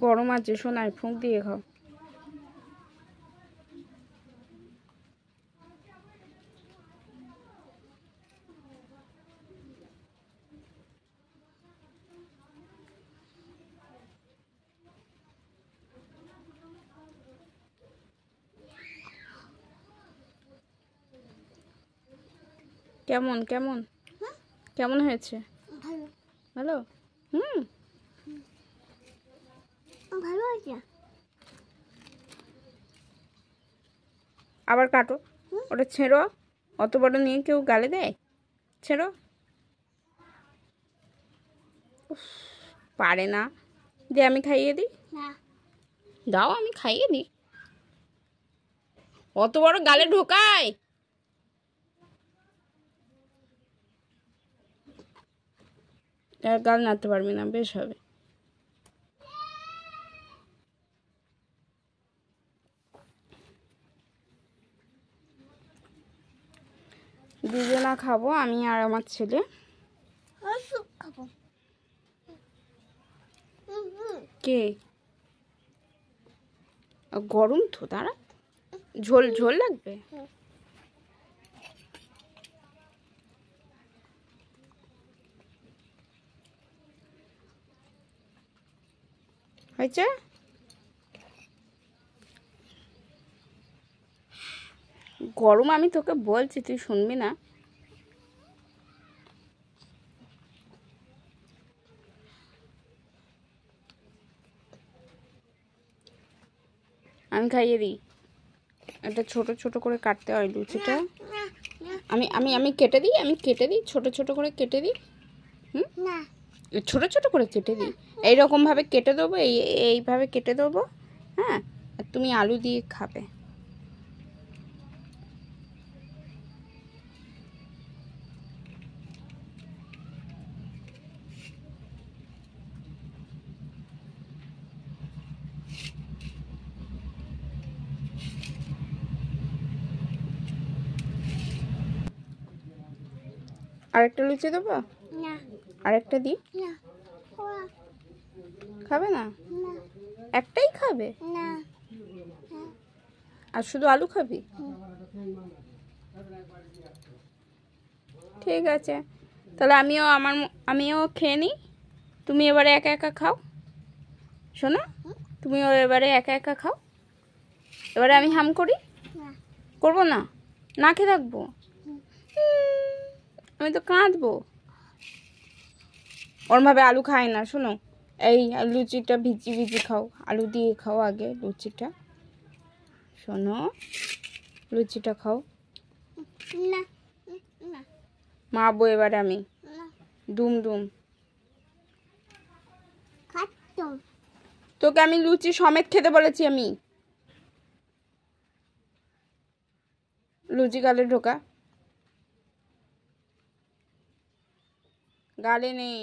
গরম আছে সোনায়, ফুঁক দিয়ে খাও। কেমন কেমন কেমন হয়েছে? ভালো। ভালো হয়েছে। আবার কাটো, ওটা ছেড়ো। অত বড় নিয়ে কেউ গালে দেয়? ছেড়ো। পারে না। দিয়ে আমি খাইয়ে দিই। দাও আমি খাইয়ে দিই। অত বড় গালে ঢোকায়? গাল নাড়তে পারবি না, বেশ হবে। দুজনা খাবো, আমি আর আমার ছেলে। কে? গরম তো, দাঁড়া। ঝোল ঝোল লাগবে। হয়েছে? গরম, আমি তোকে বলছি, তুই শুনবি না। আমি খাইয়ে দিই। এটা ছোট ছোট করে কাটতে হয় লুচিটা। আমি আমি আমি কেটে দিই, ছোট ছোট করে কেটে দিই। ছোট ছোট করে কেটে দিই। এইরকমভাবে কেটে দেবো, এইভাবে কেটে দেবো। হ্যাঁ, আর তুমি আলু দিয়ে খাবে। আরেকটা লুচি দেবো? আরেকটা দিই? খাবে না? একটাই খাবে? আর শুধু আলু খাবি? ঠিক আছে, তাহলে আমিও খেয়ে নিই। তুমি এবারে একা একা খাও। শোনো, তুমিও এবারে একা একা খাও। এবারে আমি হাম করি? করবো না? না খেয়ে থাকবো? আমি তো কাঁদবো। ওরমভাবে আলু খাই না। শোনো, এই লুচিটা ভিজি ভিজি খাও, আলু দিয়ে খাও আগে লুচিটা। শোনো, লুচিটা খাও। মাবো এবারে আমি। দুম দুম। তোকে আমি লুচি সমেত খেতে বলেছি আমি। লুচি গালে ঢোকা, গালে নেই।